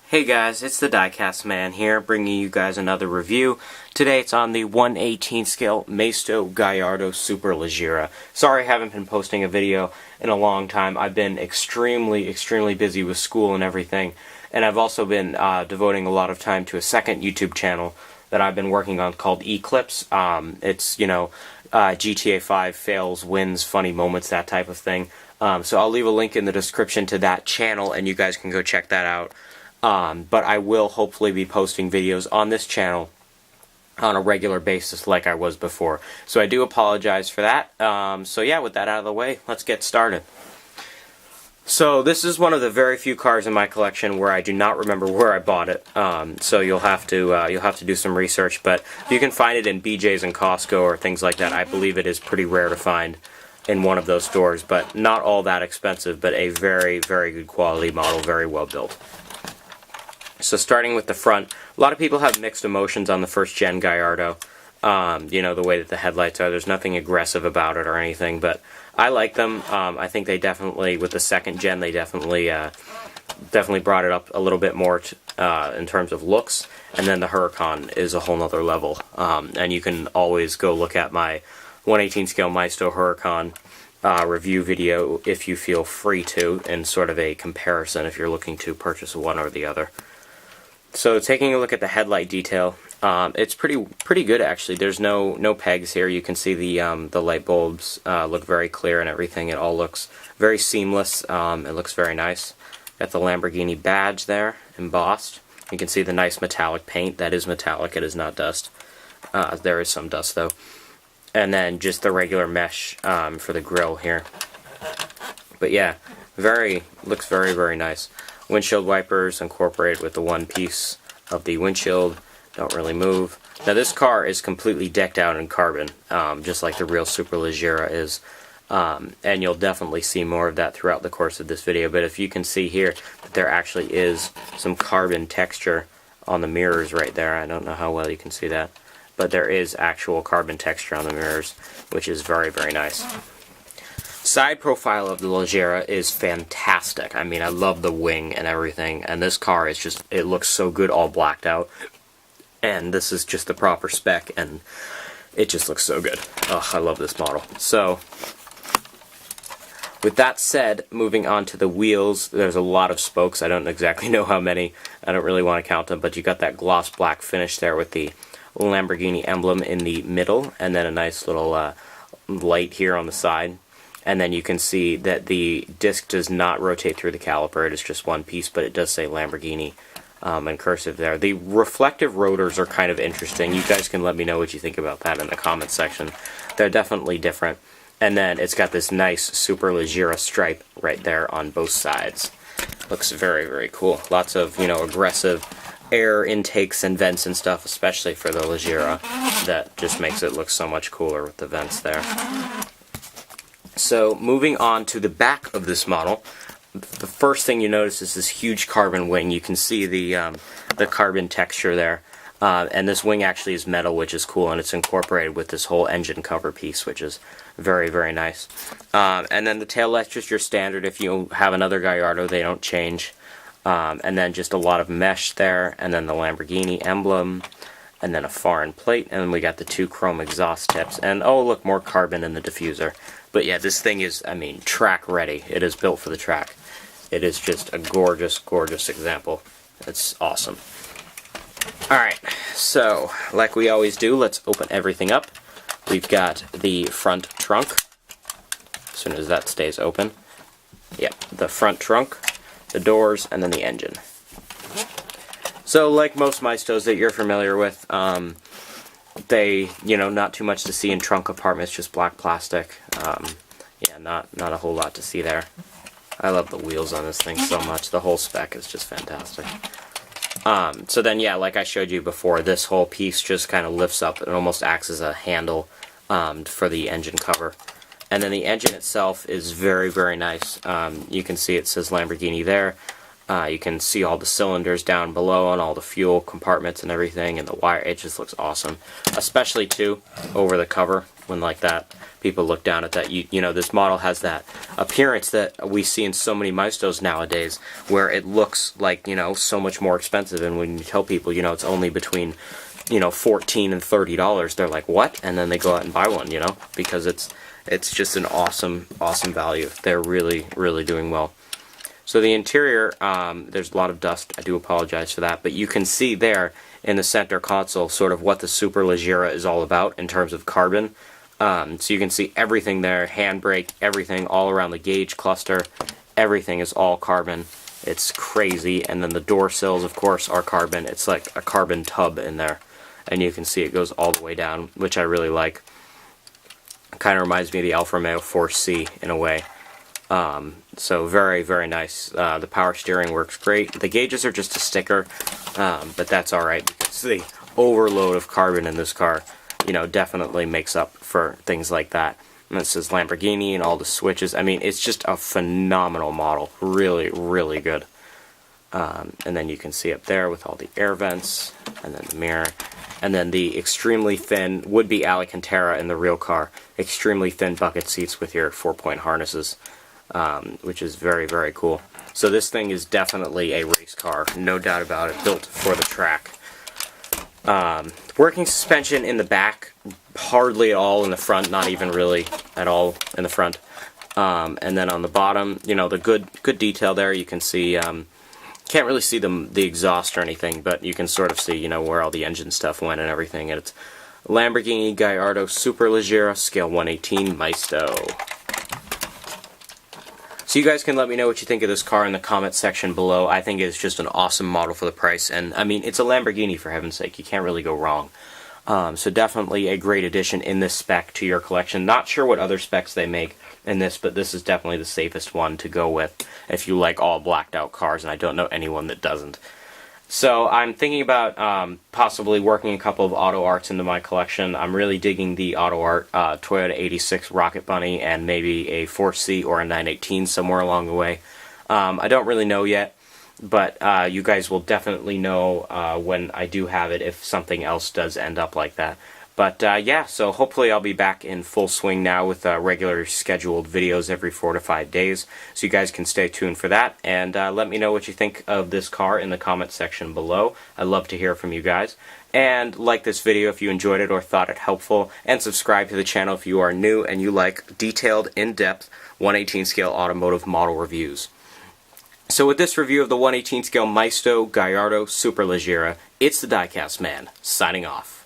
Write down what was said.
Hey guys, it's the Diecast Man here, bringing you guys another review. Today it's on the 1/18 scale Maisto Gallardo Superleggera. Sorry I haven't been posting a video in a long time. I've been extremely busy with school and everything, and I've also been devoting a lot of time to a second YouTube channel that I've been working on called Eclipse. It's, GTA 5 fails, wins, funny moments, that type of thing. So I'll leave a link in the description to that channel, and you guys can go check that out. But I will hopefully be posting videos on this channel on a regular basis like I was before. So I do apologize for that. So yeah, with that out of the way, let's get started. So this is one of the very few cars in my collection where I do not remember where I bought it. So you'll have to do some research. But you can find it in BJ's and Costco or things like that. I believe it is pretty rare to find in one of those stores, but not all that expensive. But a very good quality model, very well built. So starting with the front, a lot of people have mixed emotions on the first gen Gallardo. The way that the headlights are, there's nothing aggressive about it or anything, but I like them. I think they definitely, with the second gen, they definitely brought it up a little bit more in terms of looks. And then the Huracan is a whole nother level. And you can always go look at my 1/18 scale Maisto Huracan review video if you feel free to, in sort of a comparison if you're looking to purchase one or the other. So taking a look at the headlight detail, it's pretty good actually. There's no pegs here. You can see the light bulbs look very clear and everything. It all looks very seamless. It looks very nice. Got the Lamborghini badge there embossed. You can see the nice metallic paint. That is metallic. It is not dust. There is some dust though. And then just the regular mesh for the grille here. But yeah, looks very nice. Windshield wipers incorporated with the one piece of the windshield. Don't really move. Now this car is completely decked out in carbon, just like the real Superleggera is. And you'll definitely see more of that throughout the course of this video. But if you can see here that there actually is some carbon texture on the mirrors right there. I don't know how well you can see that. But there is actual carbon texture on the mirrors, which is very nice. Side profile of the Leggera is fantastic. I mean, I love the wing and everything, and this car is just, it looks so good all blacked out. And this is just the proper spec, and it just looks so good. Oh, I love this model. So, with that said, moving on to the wheels, there's a lot of spokes. I don't exactly know how many. I don't really want to count them, but you got that gloss black finish there with the Lamborghini emblem in the middle, and then a nice little light here on the side. And then you can see that the disc does not rotate through the caliper. It is just one piece, but it does say Lamborghini in cursive there. The reflective rotors are kind of interesting. You guys can let me know what you think about that in the comments section. They're definitely different. And then it's got this nice Superleggera stripe right there on both sides. Looks very cool. Lots of, aggressive air intakes and vents and stuff, especially for the Leggera. That just makes it look so much cooler with the vents there. So moving on to the back of this model, the first thing you notice is this huge carbon wing. You can see the carbon texture there, and this wing actually is metal, which is cool, and it's incorporated with this whole engine cover piece, which is very nice. And then the taillight's just your standard. If you have another Gallardo, they don't change. And then just a lot of mesh there, and then the Lamborghini emblem, and then a foreign plate, and then we got the two chrome exhaust tips, and oh look, more carbon in the diffuser. But yeah, this thing is, track ready. It is built for the track. It is just a gorgeous example. It's awesome. Alright, so like we always do, let's open everything up. We've got the front trunk. As soon as that stays open. Yep, the front trunk, the doors, and then the engine. So like most Maistos that you're familiar with, they, not too much to see in trunk compartments, just black plastic. Yeah, not a whole lot to see there. I love the wheels on this thing so much. The whole spec is just fantastic. So then, yeah, like I showed you before, this whole piece just kind of lifts up. It almost acts as a handle for the engine cover. And then the engine itself is very nice. You can see it says Lamborghini there. You can see all the cylinders down below and all the fuel compartments and everything, and the wire. It just looks awesome, especially too over the cover when like that. People look down at that. You know, this model has that appearance that we see in so many Maistos nowadays, where it looks like, you know, so much more expensive. And when you tell people, you know, it's only between, you know, $14 and $30, they're like, what? And then they go out and buy one, you know, because it's just an awesome value. They're really doing well. So the interior, there's a lot of dust. I do apologize for that, but you can see there in the center console sort of what the Superleggera is all about in terms of carbon. So you can see everything there, handbrake, everything all around the gauge cluster. Everything is all carbon. It's crazy. And then the door sills, of course, are carbon. It's like a carbon tub in there. And you can see it goes all the way down, which I really like. Kind of reminds me of the Alfa Romeo 4C in a way. So very nice. The power steering works great. The gauges are just a sticker, but that's alright because the overload of carbon in this car, you know, definitely makes up for things like that. And it says Lamborghini and all the switches. I mean, it's just a phenomenal model. Really good. And then you can see up there with all the air vents, and then the mirror, and then the extremely thin, would-be Alcantara in the real car, extremely thin bucket seats with your 4-point harnesses, which is very cool. So this thing is definitely a race car, no doubt about it, built for the track. Working suspension in the back, hardly at all in the front, not even really at all in the front. And then on the bottom, you know, the good detail there. You can see, can't really see the exhaust or anything, but you can sort of see, you know, where all the engine stuff went and everything. And it's Lamborghini Gallardo Superleggera, scale 118 Maisto. So you guys can let me know what you think of this car in the comment section below. I think it's just an awesome model for the price, and I mean, it's a Lamborghini, for heaven's sake. You can't really go wrong. So definitely a great addition in this spec to your collection. Not sure what other specs they make in this, but this is definitely the safest one to go with if you like all blacked out cars, and I don't know anyone that doesn't. So I'm thinking about possibly working a couple of auto arts into my collection. I'm really digging the auto art Toyota 86 Rocket Bunny and maybe a 4C or a 918 somewhere along the way. I don't really know yet, but you guys will definitely know when I do have it if something else does end up like that. But yeah, so hopefully I'll be back in full swing now with regular scheduled videos every 4 to 5 days. So you guys can stay tuned for that. And let me know what you think of this car in the comment section below. I'd love to hear from you guys. And like this video if you enjoyed it or thought it helpful. And subscribe to the channel if you are new and you like detailed, in-depth 1/18 scale automotive model reviews. So with this review of the 1/18 scale Maisto Gallardo Superleggera, it's the Diecast Man, signing off.